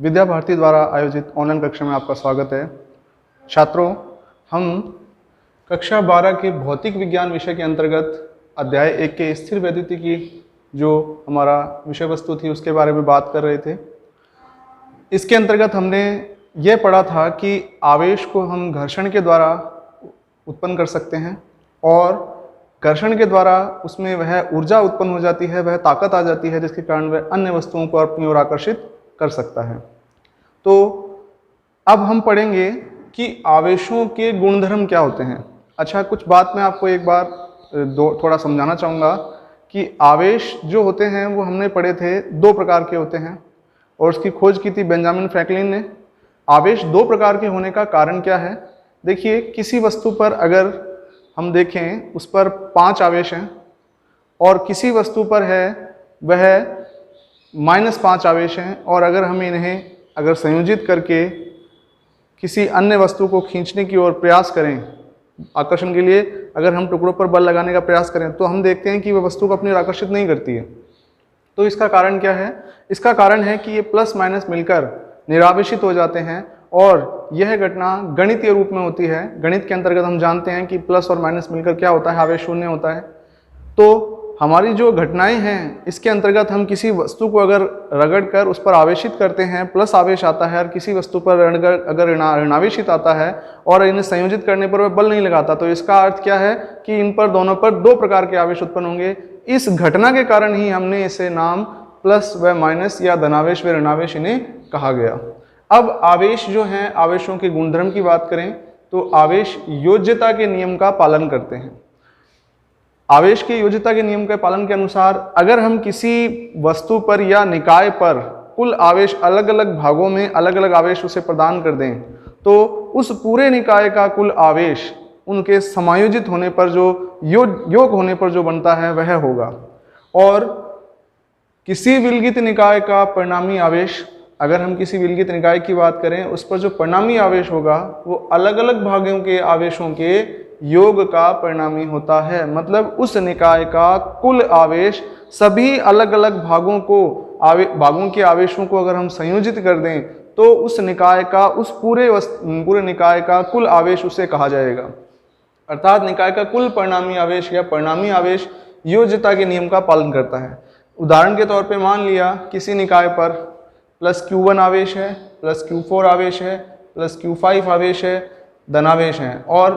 विद्या भारती द्वारा आयोजित ऑनलाइन कक्षा में आपका स्वागत है। छात्रों, हम कक्षा 12 के भौतिक विज्ञान विषय के अंतर्गत अध्याय 1 के स्थिर वैद्युतिकी जो हमारा विषय वस्तु थी उसके बारे में बात कर रहे थे। इसके अंतर्गत हमने यह पढ़ा था कि आवेश को हम घर्षण के द्वारा उत्पन्न कर सकते हैं और घर्षण के द्वारा उसमें वह ऊर्जा उत्पन्न हो जाती है, वह ताकत आ जाती है जिसके कारण वह अन्य वस्तुओं को अपनी ओर आकर्षित कर सकता है। तो अब हम पढ़ेंगे कि आवेशों के गुणधर्म क्या होते हैं। अच्छा, कुछ बात मैं आपको एक बार थोड़ा समझाना चाहूँगा कि आवेश जो होते हैं वो हमने पढ़े थे 2 प्रकार के होते हैं और उसकी खोज की थी बेंजामिन फ्रैंकलिन ने। आवेश 2 प्रकार के होने का कारण क्या है? देखिए, किसी वस्तु पर अगर हम देखें उस पर 5 आवेश हैं और किसी वस्तु पर है वह -5 आवेश हैं, और अगर हम इन्हें संयोजित करके किसी अन्य वस्तु को खींचने की ओर प्रयास करें, आकर्षण के लिए अगर हम टुकड़ों पर बल लगाने का प्रयास करें तो हम देखते हैं कि वह वस्तु को अपनी ओर आकर्षित नहीं करती है। तो इसका कारण क्या है? इसका कारण है कि ये प्लस माइनस मिलकर निरावेशित हो जाते हैं और यह घटना गणितीय रूप में होती है। गणित के अंतर्गत हम जानते हैं कि प्लस और माइनस मिलकर क्या होता है? आवेश शून्य होता है। तो हमारी जो घटनाएं हैं इसके अंतर्गत हम किसी वस्तु को अगर रगड़कर उस पर आवेशित करते हैं, प्लस आवेश आता है, और किसी वस्तु पर अगर ऋणावेशित आता है और इन्हें संयोजित करने पर वह बल नहीं लगाता, तो इसका अर्थ क्या है कि इन पर दोनों पर 2 प्रकार के आवेश उत्पन्न होंगे। इस घटना के कारण ही हमने इसे नाम प्लस व माइनस या धनावेश व ऋणावेश इन्हें कहा गया। अब आवेश जो हैं, आवेशों के गुणधर्म की बात करें तो आवेश योज्यता के नियम का पालन करते हैं। आवेश के योज्यता के नियम के पालन के अनुसार अगर हम किसी वस्तु पर या निकाय पर कुल आवेश अलग अलग भागों में अलग अलग आवेश उसे प्रदान कर दें तो उस पूरे निकाय का कुल आवेश उनके समायोजित होने पर जो योग होने पर जो बनता है वह होगा। और किसी विलगित निकाय का परिणामी आवेश, अगर हम किसी विलगित निकाय की बात करें, उस पर जो परिणामी आवेश होगा वो अलग अलग भागों के आवेशों के योग का परिणामी होता है। मतलब उस निकाय का कुल आवेश सभी अलग अलग भागों के आवेशों को अगर हम संयोजित कर दें तो उस निकाय का उस पूरे निकाय का कुल आवेश उसे कहा जाएगा। अर्थात निकाय का कुल परिणामी आवेश या परिणामी आवेश योज्यता के नियम का पालन करता है। उदाहरण के तौर पे मान लिया किसी निकाय पर +Q1 आवेश है, +Q4 आवेश है, +Q5 आवेश है, धनावेश हैं, और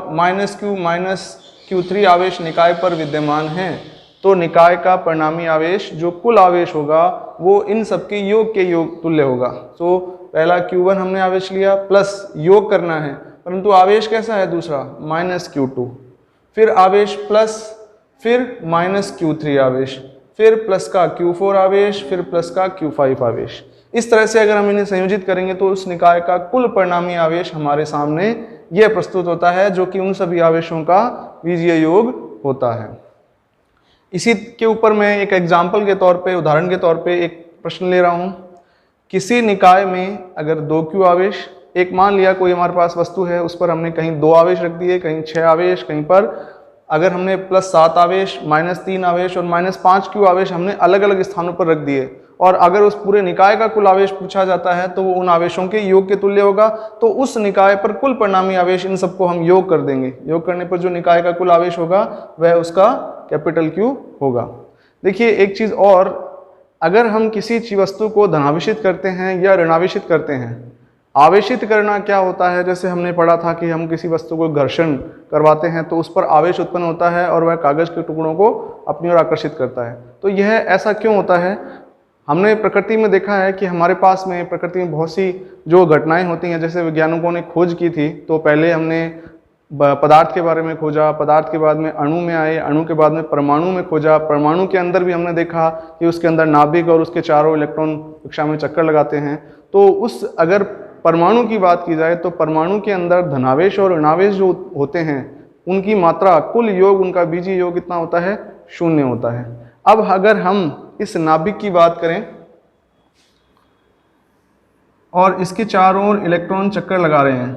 -Q आवेश निकाय पर विद्यमान हैं, तो निकाय का परिणामी आवेश जो कुल आवेश होगा वो इन सबके योग के योग तुल्य होगा। तो पहला Q1 हमने आवेश लिया, प्लस योग करना है, परंतु आवेश कैसा है दूसरा? -Q2, फिर आवेश प्लस, फिर -Q3 आवेश, फिर प्लस का Q4 आवेश, फिर प्लस का Q5 आवेश। इस तरह से अगर हम इन्हें संयोजित करेंगे तो उस निकाय का कुल परिणामी आवेश हमारे सामने यह प्रस्तुत होता है, जो कि उन सभी आवेशों का बीजीय योग होता है। इसी के ऊपर मैं एक एग्जाम्पल के तौर पे, उदाहरण के तौर पे एक प्रश्न ले रहा हूँ। किसी निकाय में अगर 2Q आवेश, एक मान लिया कोई हमारे पास वस्तु है, उस पर हमने कहीं 2 आवेश रख दिए, कहीं 6 आवेश, कहीं पर अगर हमने +7 आवेश, -3 आवेश और -5Q आवेश हमने अलग अलग स्थानों पर रख दिए, और अगर उस पूरे निकाय का कुल आवेश पूछा जाता है तो वो उन आवेशों के योग के तुल्य होगा। तो उस निकाय पर कुल परिणामी आवेश इन सबको हम योग कर देंगे। योग करने पर जो निकाय का कुल आवेश होगा वह उसका Q होगा। देखिए एक चीज़ और, अगर हम किसी वस्तु को धनावेशित करते हैं या ऋणावेशित करते हैं, आवेशित करना क्या होता है? जैसे हमने पढ़ा था कि हम किसी वस्तु को घर्षण करवाते हैं तो उस पर आवेश उत्पन्न होता है और वह कागज के टुकड़ों को अपनी ओर आकर्षित करता है। तो यह ऐसा क्यों होता है? हमने प्रकृति में देखा है कि हमारे पास में प्रकृति में बहुत सी जो घटनाएं होती हैं, जैसे वैज्ञानिकों ने खोज की थी, तो पहले हमने पदार्थ के बारे में खोजा, पदार्थ के बाद में अणु में आए, अणु के बाद में परमाणु में खोजा, परमाणु के अंदर भी हमने देखा कि उसके अंदर नाभिक और उसके चारों इलेक्ट्रॉन कक्षा में चक्कर लगाते हैं। तो उस अगर परमाणु की बात की जाए तो परमाणु के अंदर धनावेश और ऋणावेश जो होते हैं उनकी मात्रा, कुल योग, उनका बीजीय योग कितना होता है? 0 होता है। अब अगर हम इस नाभिक की बात करें और इसके चारों ओर इलेक्ट्रॉन चक्कर लगा रहे हैं,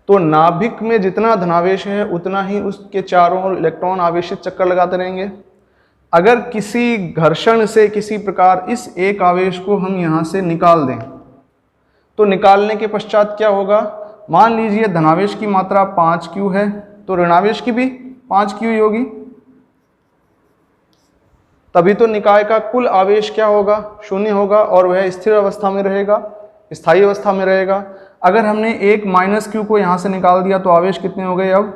तो नाभिक में जितना धनावेश है उतना ही उसके चारों ओर इलेक्ट्रॉन आवेशित चक्कर लगाते रहेंगे। अगर किसी घर्षण से किसी प्रकार इस एक आवेश को हम यहाँ से निकाल दें तो निकालने के पश्चात क्या होगा, मान लीजिए धनावेश की मात्रा 5q है तो ऋणावेश की भी 5q ही होगी, तभी तो निकाय का कुल आवेश क्या होगा, 0 होगा और वह स्थिर अवस्था में रहेगा, स्थायी अवस्था में रहेगा। अगर हमने एक -q को यहाँ से निकाल दिया तो आवेश कितने हो गए, अब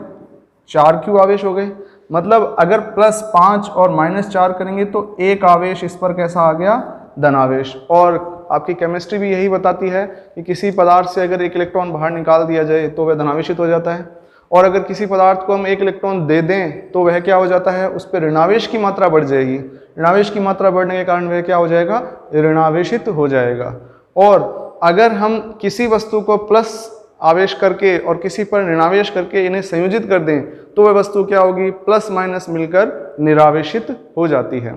4q आवेश हो गए। मतलब अगर +5 और -4 करेंगे तो एक आवेश इस पर कैसा आ गया, धनावेश। और आपकी केमिस्ट्री भी यही बताती है कि किसी पदार्थ से अगर एक इलेक्ट्रॉन बाहर निकाल दिया जाए तो वह धनावेशित हो जाता है, और अगर किसी पदार्थ को हम एक इलेक्ट्रॉन दे दें तो वह क्या हो जाता है, उस पर ऋणावेश की मात्रा बढ़ जाएगी। ऋणावेश की मात्रा बढ़ने के कारण वह क्या हो जाएगा, ऋणावेशित हो जाएगा। और अगर हम किसी वस्तु को प्लस आवेश करके और किसी पर ऋणावेश करके इन्हें संयोजित कर दें तो वह वस्तु क्या होगी, प्लस माइनस मिलकर निरावेशित हो जाती है।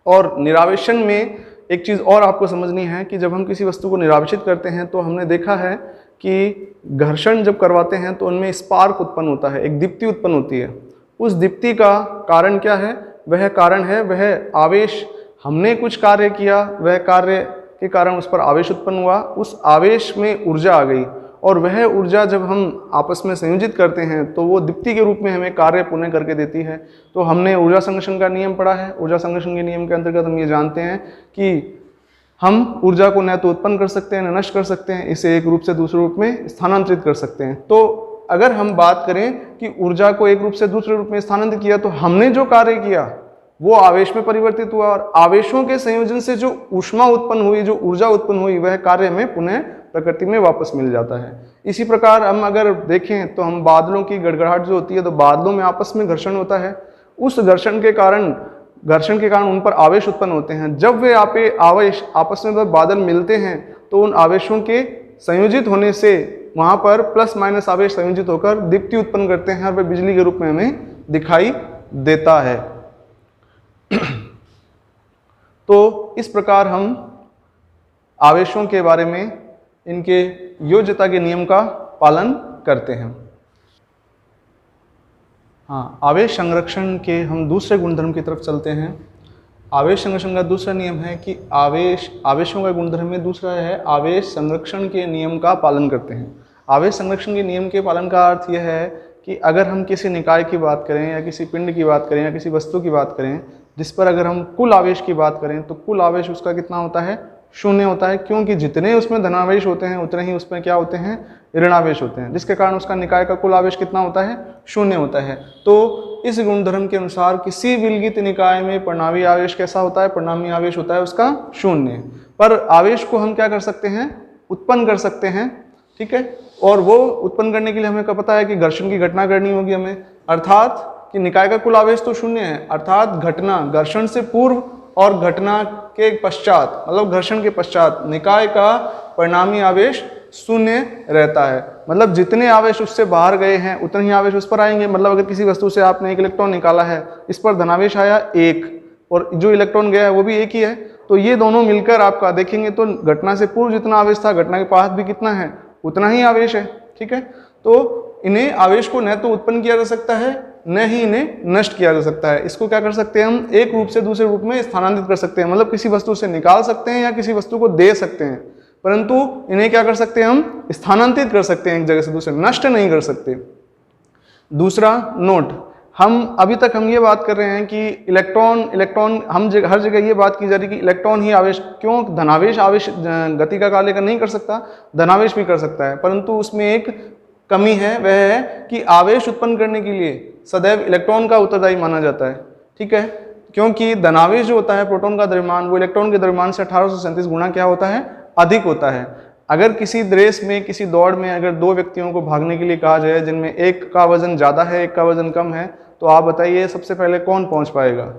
और निरावेशन में एक चीज़ और आपको समझनी है कि जब हम किसी वस्तु को निरावेशित करते हैं तो हमने देखा है कि घर्षण जब करवाते हैं तो उनमें स्पार्क उत्पन्न होता है, एक दीप्ति उत्पन्न होती है। उस दीप्ति का कारण क्या है, वह कारण है वह आवेश, हमने कुछ कार्य किया, वह कार्य के कारण उस पर आवेश उत्पन्न हुआ, उस आवेश में ऊर्जा आ गई और वह ऊर्जा जब हम आपस में संयोजित करते हैं तो वो दीप्ति के रूप में हमें कार्य पुनः करके देती है। तो हमने ऊर्जा संरक्षण का नियम पढ़ा है। ऊर्जा संरक्षण के नियम के अंतर्गत हम ये जानते हैं कि हम ऊर्जा को न तो उत्पन्न कर सकते हैं न नष्ट कर सकते हैं, इसे एक रूप से दूसरे रूप में स्थानांतरित कर सकते हैं। तो अगर हम बात करें कि ऊर्जा को एक रूप से दूसरे रूप में स्थानांतरित किया तो हमने जो कार्य किया वो आवेश में परिवर्तित हुआ और आवेशों के संयोजन से जो ऊष्मा उत्पन्न हुई, जो ऊर्जा उत्पन्न हुई, वह कार्य में पुनः प्रकृति में वापस मिल जाता है। इसी प्रकार हम अगर देखें तो हम बादलों की गड़गड़ाहट जो होती है तो बादलों में आपस में घर्षण होता है, उस घर्षण के कारण उन पर आवेश उत्पन्न होते हैं। जब वे आवेश आपस में बादल मिलते हैं तो उन आवेशों के संयोजित होने से वहाँ पर प्लस माइनस आवेश संयोजित होकर दीप्ति उत्पन्न करते हैं और वे बिजली के रूप में हमें दिखाई देता है। तो इस प्रकार हम आवेशों के बारे में इनके योज्यता के नियम का पालन करते हैं। हाँ, आवेश संरक्षण के हम दूसरे गुणधर्म की तरफ चलते हैं। आवेश संरक्षण का दूसरा नियम है कि आवेशों का गुणधर्म में दूसरा है आवेश संरक्षण के नियम का पालन करते हैं। आवेश संरक्षण के नियम के पालन का अर्थ यह है कि अगर हम किसी निकाय की बात करें या किसी पिंड की बात करें या किसी वस्तु की बात करें जिस पर अगर हम कुल आवेश की बात करें तो कुल आवेश उसका कितना होता है, 0 होता है, क्योंकि जितने उसमें धनावेश होते हैं उतने ही उसमें क्या होते हैं, ऋणावेश होते हैं, जिसके कारण उसका निकाय का कुल आवेश कितना होता है, 0 होता है। तो इस गुणधर्म के अनुसार किसी विलगित निकाय में परिणामी आवेश कैसा होता है, परिणामी आवेश होता है उसका 0। पर आवेश को हम क्या कर सकते हैं, उत्पन्न कर सकते हैं, ठीक है। और वो उत्पन्न करने के लिए हमें पता है कि घर्षण की घटना करनी होगी हमें, अर्थात कि निकाय का कुल आवेश तो 0 है, अर्थात घटना घर्षण से पूर्व और घटना के पश्चात, मतलब घर्षण के पश्चात निकाय का परिणामी आवेश 0 रहता है। मतलब जितने आवेश उससे बाहर गए हैं उतने ही आवेश उस पर आएंगे। मतलब अगर किसी वस्तु से आपने एक इलेक्ट्रॉन निकाला है, इस पर धनावेश आया 1 और जो इलेक्ट्रॉन गया है वो भी 1 ही है, तो ये दोनों मिलकर आपका देखेंगे तो घटना से पूर्व जितना आवेश था घटना के पास भी कितना है, उतना ही आवेश है, ठीक है। तो इन्हें आवेश को न तो उत्पन्न किया जा सकता है न ही इन्हें नष्ट किया जा सकता है। इसको क्या कर सकते हैं, हम एक रूप से दूसरे रूप में स्थानांतरित कर सकते हैं। मतलब किसी वस्तु से निकाल सकते हैं या किसी वस्तु को दे सकते हैं, परंतु इन्हें क्या कर सकते हैं, हम स्थानांतरित कर सकते हैं एक जगह से दूसरे, नष्ट नहीं कर सकते। दूसरा नोट, हम अभी तक हम ये बात कर रहे हैं कि इलेक्ट्रॉन हम हर जगह ये बात की जा रही है कि इलेक्ट्रॉन ही आवेश, क्यों, धनावेश आवेश गति का कार्य नहीं कर सकता, धनावेश भी कर सकता है, परंतु उसमें एक कमी है, वह है कि आवेश उत्पन्न करने के लिए सदैव इलेक्ट्रॉन का उत्तरदायी माना जाता है, ठीक है। क्योंकि धनावेश जो होता है प्रोटॉन का द्रव्यमान, वो इलेक्ट्रॉन के द्रव्यमान से 1837 गुना क्या होता है, अधिक होता है। अगर किसी रेस में, किसी दौड़ में अगर 2 व्यक्तियों को भागने के लिए कहा जाए जिनमें एक का वजन ज़्यादा है एक का वजन कम है, तो आप बताइए सबसे पहले कौन पहुंच पाएगा।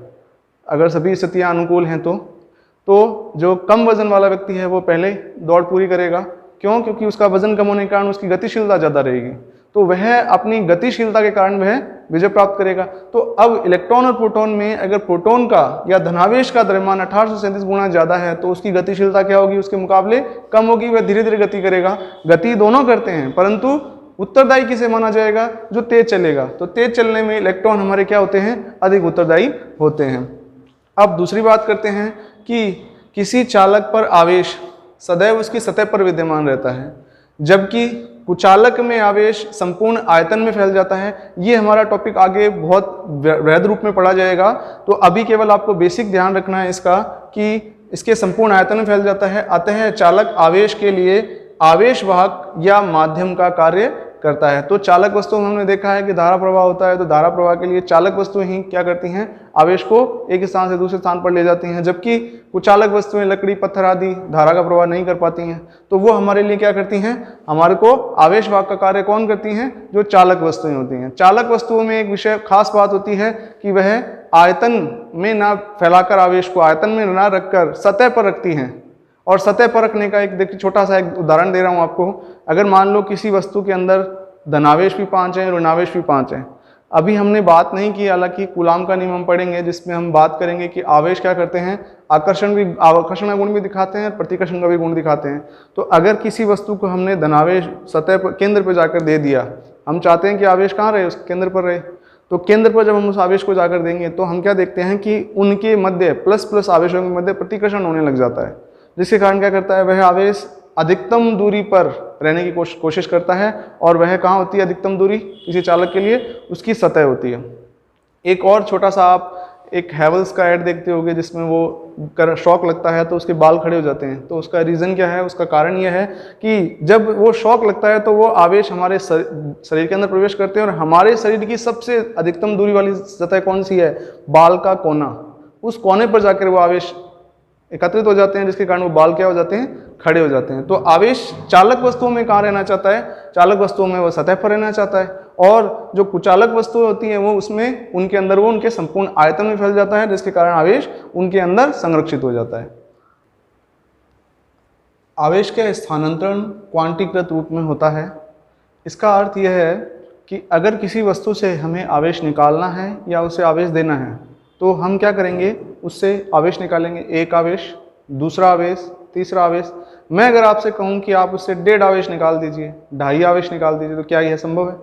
अगर सभी स्थितियां अनुकूल हैं तो जो कम वजन वाला व्यक्ति है वो पहले दौड़ पूरी करेगा। क्यों? क्योंकि उसका वजन कम होने के कारण उसकी गतिशीलता ज़्यादा रहेगी, तो वह अपनी गतिशीलता के कारण वह विजय प्राप्त करेगा। तो अब इलेक्ट्रॉन और प्रोटॉन में अगर प्रोटॉन का या धनावेश का द्रव्यमान 1837 गुना ज़्यादा है तो उसकी गतिशीलता क्या होगी, उसके मुकाबले कम होगी, वह धीरे धीरे गति करेगा। गति दोनों करते हैं, परंतु उत्तरदायी किसे माना जाएगा, जो तेज चलेगा। तो तेज चलने में इलेक्ट्रॉन हमारे क्या होते हैं, अधिक उत्तरदायी होते हैं। अब दूसरी बात करते हैं कि किसी चालक पर आवेश सदैव उसकी सतह पर विद्यमान रहता है, जबकि कुचालक में आवेश संपूर्ण आयतन में फैल जाता है। ये हमारा टॉपिक आगे बहुत वृहद रूप में पढ़ा जाएगा, तो अभी केवल आपको बेसिक ध्यान रखना है इसका कि इसके संपूर्ण आयतन में फैल जाता है। अतः चालक आवेश के लिए आवेश वाहक या माध्यम का कार्य करता है। तो चालक वस्तु में हमने देखा है कि धारा प्रवाह होता है, तो धारा प्रवाह के लिए चालक वस्तुएं ही क्या करती हैं, आवेश को एक स्थान से दूसरे स्थान पर ले जाती हैं, जबकि कुचालक वस्तुएं लकड़ी पत्थर आदि धारा का प्रवाह नहीं कर पाती हैं। तो वो हमारे लिए क्या करती हैं, हमारे को आवेश वाहक का कार्य कौन करती हैं, जो चालक वस्तुएं होती हैं। चालक वस्तुओं में एक विषय खास बात होती है कि वह आयतन में ना फैलाकर आवेश को आयतन में ना रखकर सतह पर रखती हैं। और सतह पर रखने का एक देखिए छोटा सा एक उदाहरण दे रहा हूं आपको। अगर मान लो किसी वस्तु के अंदर धनावेश भी 5 है, ऋणावेश भी 5 है। अभी हमने बात नहीं की, हालांकि कूलाम का नियम हम पढ़ेंगे जिसमें हम बात करेंगे कि आवेश क्या करते हैं, आकर्षण का गुण भी दिखाते हैं, प्रतिकर्षण का भी गुण दिखाते हैं। तो अगर किसी वस्तु को हमने धनावेश सतह पर केंद्र पर जाकर दे दिया, हम चाहते हैं कि आवेश कहाँ रहे, उस केंद्र पर रहे, तो केंद्र पर जब हम उस आवेश को जाकर देंगे तो हम क्या देखते हैं कि उनके मध्य प्लस प्लस आवेशों के मध्य प्रतिकर्षण होने लग जाता है, जिसके कारण क्या करता है, वह आवेश अधिकतम दूरी पर रहने की कोशिश करता है। और वह कहाँ होती है अधिकतम दूरी किसी चालक के लिए, उसकी सतह होती है। एक और छोटा सा आप एक हैवल्स का ऐड देखते होंगे जिसमें वो शॉक लगता है तो उसके बाल खड़े हो जाते हैं। तो उसका रीज़न क्या है, उसका कारण यह है कि जब वो शॉक लगता है तो वो आवेश हमारे शरीर के अंदर प्रवेश करते हैं और हमारे शरीर की सबसे अधिकतम दूरी वाली सतह कौन सी है, बाल का कोना। उस कोने पर जाकर वो आवेश एकत्रित हो जाते हैं, जिसके कारण वो बाल क्या हो जाते हैं, खड़े हो जाते हैं। तो आवेश चालक वस्तुओं में कहाँ रहना चाहता है, चालक वस्तुओं में वो सतह पर रहना चाहता है। और जो कुचालक वस्तुएं होती हैं वो उसमें उनके अंदर वो उनके संपूर्ण आयतन में फैल जाता है, जिसके कारण आवेश उनके अंदर संरक्षित हो जाता है। आवेश का स्थानांतरण क्वांटीकृत रूप में होता है। इसका अर्थ यह है कि अगर किसी वस्तु से हमें आवेश निकालना है या उसे आवेश देना है तो हम क्या करेंगे, उससे आवेश निकालेंगे। एक आवेश, दूसरा आवेश, तीसरा आवेश। मैं अगर आपसे कहूं कि आप उससे 1.5 आवेश निकाल दीजिए, 2.5 आवेश निकाल दीजिए, तो क्या यह संभव है?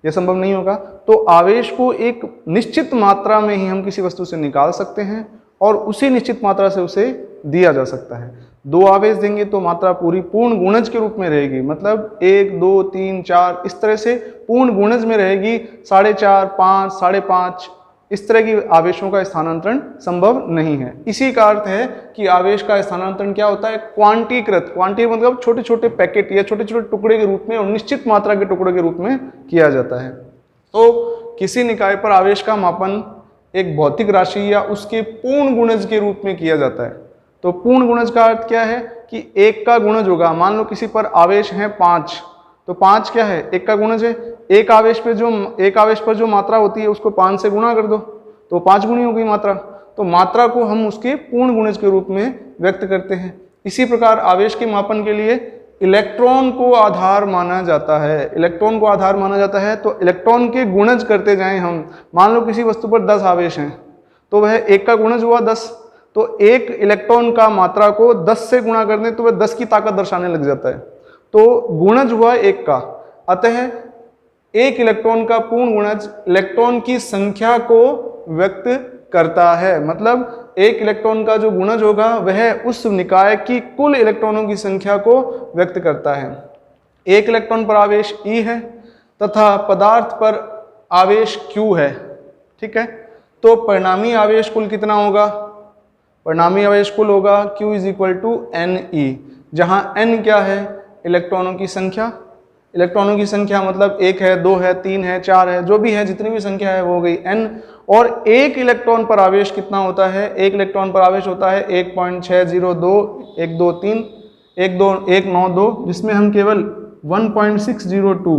यह संभव नहीं होगा। तो आवेश को एक निश्चित मात्रा में ही हम किसी वस्तु से निकाल सकते हैं और उसी निश्चित मात्रा से उसे दिया जा सकता है। 2 आवेश देंगे तो मात्रा पूरी पूर्ण गुणज के रूप में रहेगी, मतलब 1, 2, 3, 4 इस तरह से पूर्ण गुणज में रहेगी। 4.5, 5, 5.5 इस तरह की आवेशों का स्थानांतरण संभव नहीं है। इसी का अर्थ है कि आवेश का स्थानांतरण क्या होता है, क्वांटीकृत। क्वांटी मतलब छोटे छोटे पैकेट या छोटे छोटे टुकड़े के रूप में और निश्चित मात्रा के टुकड़े के रूप में किया जाता है। तो किसी निकाय पर आवेश का मापन एक भौतिक राशि या उसके पूर्ण गुणज के रूप में किया जाता है। तो पूर्ण गुणज का अर्थ क्या है कि 1 का गुणज होगा। मान लो किसी पर आवेश है 5, तो 5 क्या है, 1 का गुणज है। एक आवेश पर जो मात्रा होती है उसको 5 से गुणा कर दो तो 5 गुनी हो गई मात्रा। तो मात्रा को हम उसके पूर्ण गुणज के रूप में व्यक्त करते हैं। इसी प्रकार आवेश के मापन के लिए इलेक्ट्रॉन को आधार माना जाता है। इलेक्ट्रॉन को आधार माना जाता है तो इलेक्ट्रॉन के गुणज करते जाएं हम। मान लो किसी वस्तु पर 10 आवेश हैं तो वह 1 का गुणज हुआ 10, तो 1 इलेक्ट्रॉन का मात्रा को 10 से गुणा कर दें तो वह 10 की ताकत दर्शाने लग जाता है। तो गुणज हुआ 1 का। अतः 1 इलेक्ट्रॉन का पूर्ण गुणज इलेक्ट्रॉन की संख्या को व्यक्त करता है। मतलब 1 इलेक्ट्रॉन का जो गुणज होगा वह उस निकाय की कुल इलेक्ट्रॉनों की संख्या को व्यक्त करता है। 1 इलेक्ट्रॉन पर आवेश E है तथा पदार्थ पर आवेश Q है, ठीक है। तो परिणामी आवेश कुल कितना होगा, परिणामी आवेश कुल होगा Q = Ne, जहां N क्या है, इलेक्ट्रॉनों की संख्या। इलेक्ट्रॉनों की संख्या मतलब 1 है, 2 है, 3 है, 4 है, जो भी है, जितनी भी संख्या है वो हो गई N। और 1 इलेक्ट्रॉन पर आवेश कितना होता है, 1 इलेक्ट्रॉन पर आवेश होता है 1.602 123 192, जिसमें हम केवल 1.602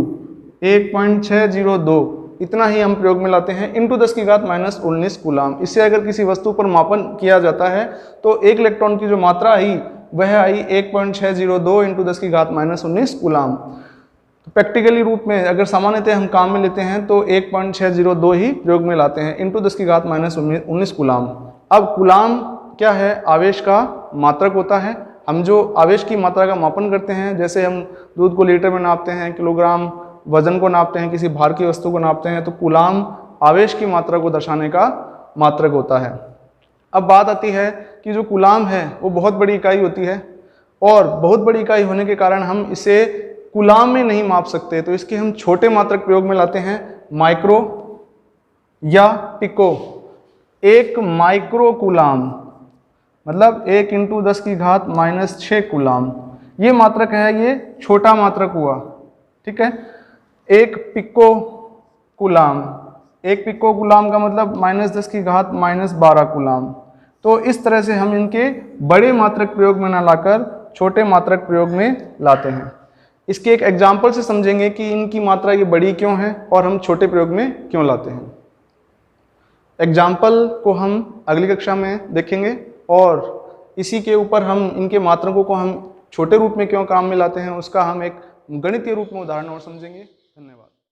1.602 इतना ही हम प्रयोग में लाते हैं × 10⁻⁻19 कूलाम। इससे अगर किसी वस्तु पर मापन किया जाता है तो 1 इलेक्ट्रॉन की जो मात्रा आई वह आई 1.602 × 10⁻⁻19 कूलाम। तो प्रैक्टिकली रूप में अगर सामान्यतः हम काम में लेते हैं तो 1.602 ही प्रयोग में लाते हैं × 10⁻⁻19 कूलाम। अब कूलाम क्या है, आवेश का मात्रक होता है। हम जो आवेश की मात्रा का मापन करते हैं, जैसे हम दूध को लीटर में नापते हैं, किलोग्राम वजन को नापते हैं, किसी भार की वस्तु को नापते हैं, तो कूलाम आवेश की मात्रा को दर्शाने का मात्रक होता है। अब बात आती है कि जो कूलाम है वो बहुत बड़ी इकाई होती है, और बहुत बड़ी इकाई होने के कारण हम इसे कूलाम में नहीं माप सकते, तो इसके हम छोटे मात्रक प्रयोग में लाते हैं, माइक्रो या पिको। एक माइक्रो कूलाम मतलब 1 × 10⁻⁻6 कूलाम, ये मात्रक है, ये छोटा मात्रक हुआ, ठीक है। एक पिको कूलाम, एक पिको कूलाम का मतलब -10⁻12 कूलाम। तो इस तरह से हम इनके बड़े मात्रक प्रयोग में ना लाकर छोटे मात्रक प्रयोग में लाते हैं। इसके एक एग्जाम्पल से समझेंगे कि इनकी मात्रा ये बड़ी क्यों है और हम छोटे प्रयोग में क्यों लाते हैं। एग्जाम्पल को हम अगली कक्षा में देखेंगे, और इसी के ऊपर हम इनके मात्रकों को हम छोटे रूप में क्यों काम में लाते हैं उसका हम एक गणितीय रूप में उदाहरण और समझेंगे। धन्यवाद।